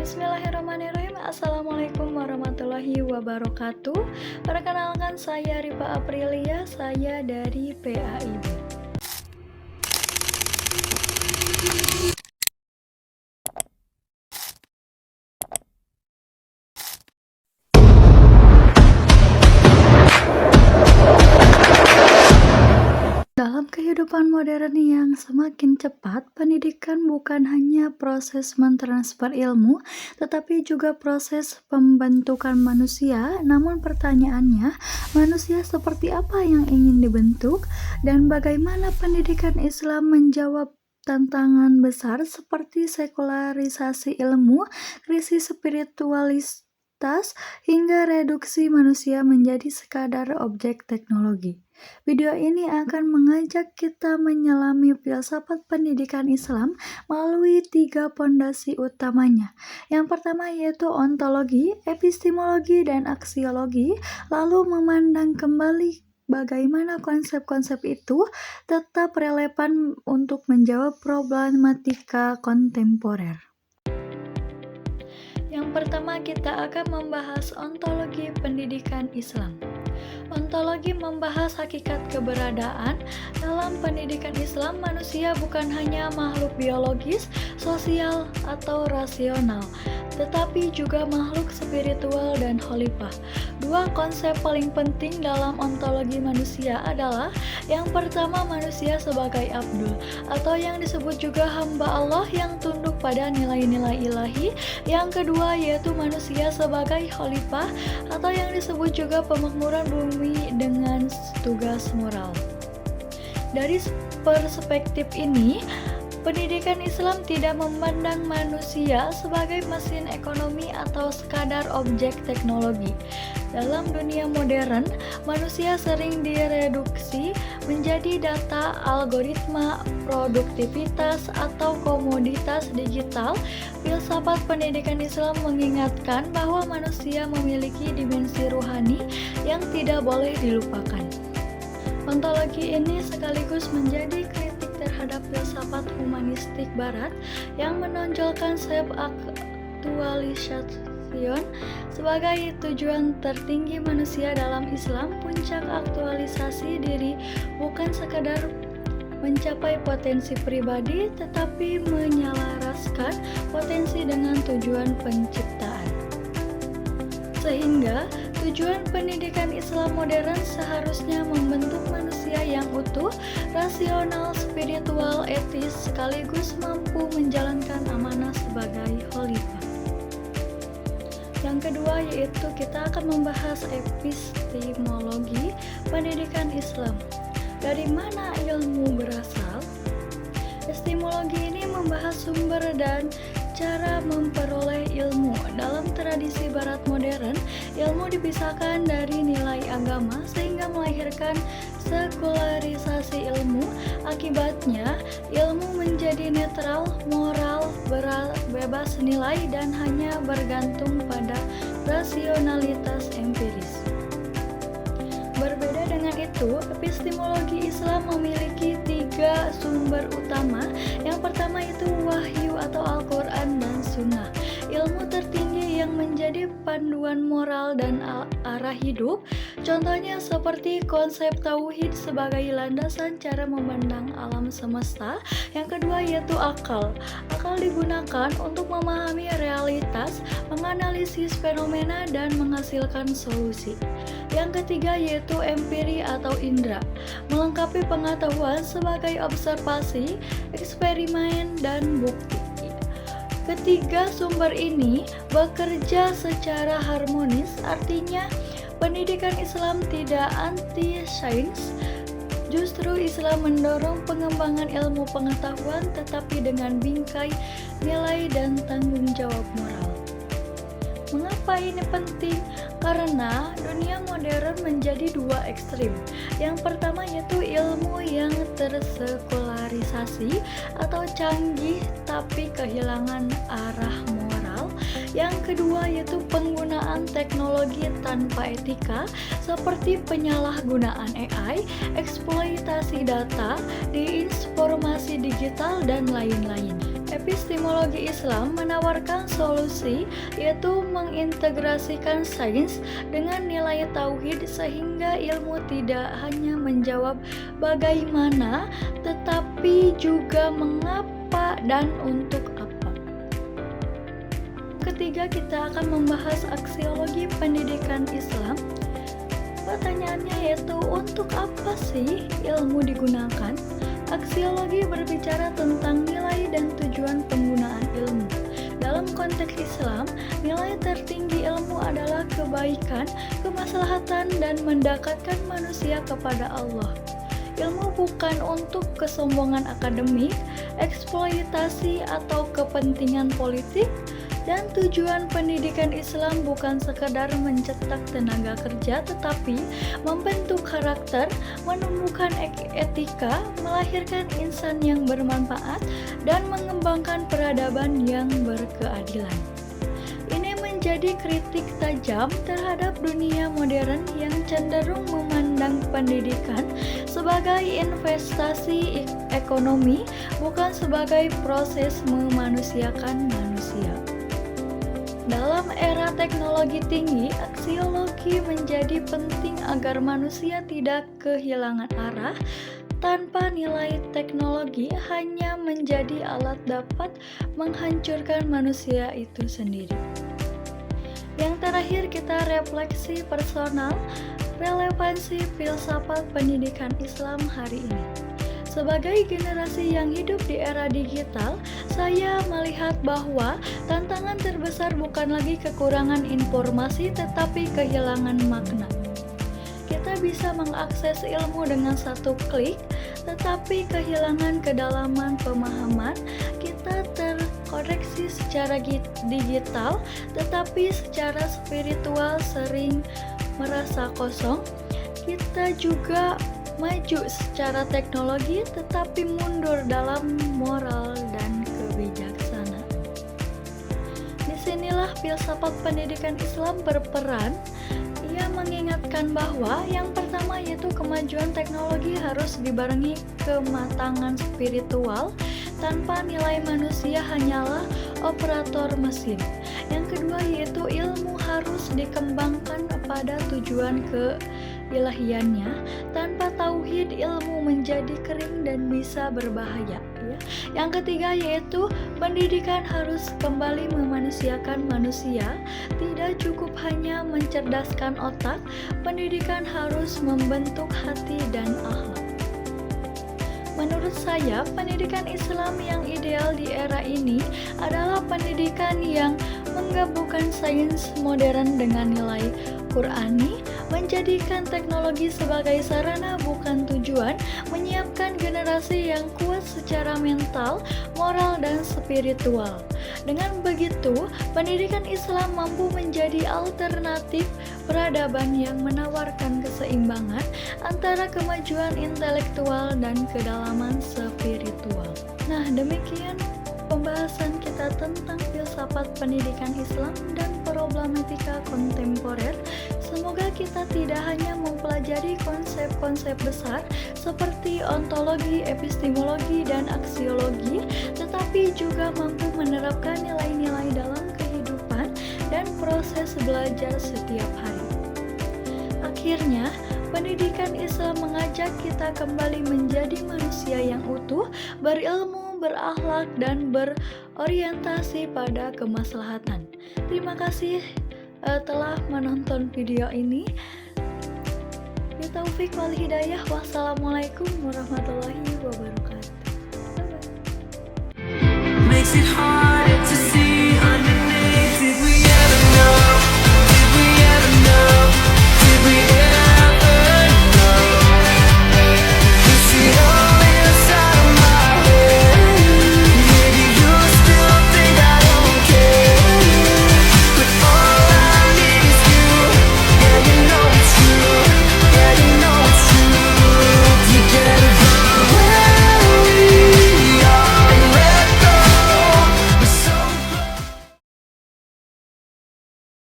Bismillahirrahmanirrahim. Assalamualaikum warahmatullahi wabarakatuh. Perkenalkan, saya Ripa Aprilia, saya dari PAIB. Dalam kehidupan modern yang semakin cepat, pendidikan bukan hanya proses mentransfer ilmu, tetapi juga proses pembentukan manusia. Namun pertanyaannya, manusia seperti apa yang ingin dibentuk, dan bagaimana pendidikan Islam menjawab tantangan besar seperti sekularisasi ilmu, krisis spiritualitas, hingga reduksi manusia menjadi sekadar objek teknologi. Video ini akan mengajak kita menyelami filsafat pendidikan Islam melalui 3 pondasi utamanya. Yang pertama yaitu ontologi, epistemologi, dan aksiologi, lalu memandang kembali bagaimana konsep-konsep itu tetap relevan untuk menjawab problematika kontemporer. Yang pertama, kita akan membahas ontologi pendidikan Islam. Ontologi membahas hakikat keberadaan. Dalam pendidikan Islam, manusia bukan hanya makhluk biologis, sosial, atau rasional, tetapi juga makhluk spiritual dan khalifah. 2 konsep paling penting dalam ontologi manusia adalah: yang pertama, manusia sebagai abdul, atau yang disebut juga hamba Allah yang tunduk pada nilai-nilai ilahi. Yang kedua yaitu manusia sebagai khalifah, atau yang disebut juga pemakmuran bumi dengan tugas moral. Dari perspektif ini, pendidikan Islam tidak memandang manusia sebagai mesin ekonomi atau sekadar objek teknologi. Dalam dunia modern, manusia sering direduksi menjadi data, algoritma, produktivitas, atau komoditas digital. Filsafat pendidikan Islam mengingatkan bahwa manusia memiliki dimensi ruhani yang tidak boleh dilupakan. Ontologi ini sekaligus menjadi kritik terhadap filsafat humanistik Barat yang menonjolkan self-aktualisasi sebagai tujuan tertinggi manusia. Dalam Islam, puncak aktualisasi diri bukan sekadar mencapai potensi pribadi, tetapi menyelaraskan potensi dengan tujuan penciptaan. Sehingga tujuan pendidikan Islam modern seharusnya membentuk manusia yang utuh, rasional, spiritual, etis, sekaligus mampu menjalankan amanah sebagai khalifah. Yang kedua yaitu kita akan membahas epistemologi pendidikan Islam. Dari mana ilmu berasal? Epistemologi ini membahas sumber dan cara memperoleh ilmu. Dalam tradisi Barat modern, ilmu dipisahkan dari nilai agama sehingga melahirkan sekularisasi ilmu. Akibatnya, ilmu menjadi netral, moral, bebas nilai, dan hanya bergantung pada rasionalitas empiris. Berbeda dengan itu, epistemologi Islam memiliki 3 sumber utama. Yang pertama itu wahyu atau Al-Quran dan Sunnah, ilmu tertinggi yang menjadi panduan moral dan arah hidup. Contohnya seperti konsep tauhid sebagai landasan cara memandang alam semesta. Yang kedua yaitu akal. Akal digunakan untuk memahami realitas, menganalisis fenomena, dan menghasilkan solusi. Yang ketiga yaitu empiri atau indera, melengkapi pengetahuan sebagai observasi, eksperimen, dan bukti. Ketiga sumber ini bekerja secara harmonis, artinya pendidikan Islam tidak anti-sains. Justru Islam mendorong pengembangan ilmu pengetahuan tetapi dengan bingkai nilai dan tanggung jawab moral. Mengapa ini penting? Karena dunia modern menjadi 2 ekstrim. Yang pertama yaitu ilmu yang tersekularisasi atau canggih tapi kehilangan arah moral. Yang kedua yaitu penggunaan teknologi tanpa etika seperti penyalahgunaan AI, eksploitasi data, disinformasi digital, dan lain-lain. Epistemologi Islam menawarkan solusi, yaitu mengintegrasikan sains dengan nilai tauhid sehingga ilmu tidak hanya menjawab bagaimana, tetapi juga mengapa dan untuk apa. Ketiga, kita akan membahas aksiologi pendidikan Islam. Pertanyaannya yaitu, untuk apa sih ilmu digunakan? Aksiologi berbicara tentang nilai dan tujuan penggunaan ilmu. Dalam konteks Islam, nilai tertinggi ilmu adalah kebaikan, kemaslahatan, dan mendekatkan manusia kepada Allah. Ilmu bukan untuk kesombongan akademik, eksploitasi, atau kepentingan politik. Dan tujuan pendidikan Islam bukan sekedar mencetak tenaga kerja, tetapi membentuk karakter, menumbuhkan etika, melahirkan insan yang bermanfaat, dan mengembangkan peradaban yang berkeadilan. Ini menjadi kritik tajam terhadap dunia modern yang cenderung memandang pendidikan sebagai investasi ekonomi, bukan sebagai proses memanusiakan manusia. Dalam era teknologi tinggi, aksiologi menjadi penting agar manusia tidak kehilangan arah. Tanpa nilai, teknologi hanya menjadi alat dapat menghancurkan manusia itu sendiri. Yang terakhir, kita refleksi personal, relevansi filsafat pendidikan Islam hari ini. Sebagai generasi yang hidup di era digital, saya melihat bahwa tantangan terbesar bukan lagi kekurangan informasi, tetapi kehilangan makna. Kita bisa mengakses ilmu dengan satu klik, tetapi kehilangan kedalaman pemahaman. Kita terkoneksi secara digital, tetapi secara spiritual sering merasa kosong. Kita juga maju secara teknologi, tetapi mundur dalam moral dan kebijaksanaan. Disinilah filsafat pendidikan Islam berperan. Ia mengingatkan bahwa yang pertama yaitu kemajuan teknologi harus dibarengi kematangan spiritual. Tanpa nilai, manusia hanyalah operator mesin. Yang kedua yaitu ilmu harus dikembangkan pada tujuan keilahiannya. Tanpa tauhid, ilmu menjadi kering dan bisa berbahaya. Yang ketiga yaitu pendidikan harus kembali memanusiakan manusia. Tidak cukup hanya mencerdaskan otak, pendidikan harus membentuk hati dan akhlak. Menurut saya, pendidikan Islam yang ideal di era ini adalah pendidikan yang menggabungkan sains modern dengan nilai Qur'ani, menjadikan teknologi sebagai sarana bukan tujuan, menyiapkan generasi yang kuat secara mental, moral, dan spiritual. Dengan begitu, pendidikan Islam mampu menjadi alternatif peradaban yang menawarkan keseimbangan antara kemajuan intelektual dan kedalaman spiritual. Nah, demikian pembahasan kita tentang filsafat pendidikan Islam dan problematika kontemporer. Semoga kita tidak hanya mempelajari konsep-konsep besar seperti ontologi, epistemologi, dan aksiologi, tetapi juga mampu menerapkan nilai-nilai dalam kehidupan dan proses belajar setiap hari. Akhirnya, pendidikan Islam mengajak kita kembali menjadi manusia yang utuh, berilmu, berakhlak, dan berorientasi pada kemaslahatan. Terima kasih telah menonton video ini. Taufik wal hidayah. Wassalamualaikum warahmatullahi wabarakatuh.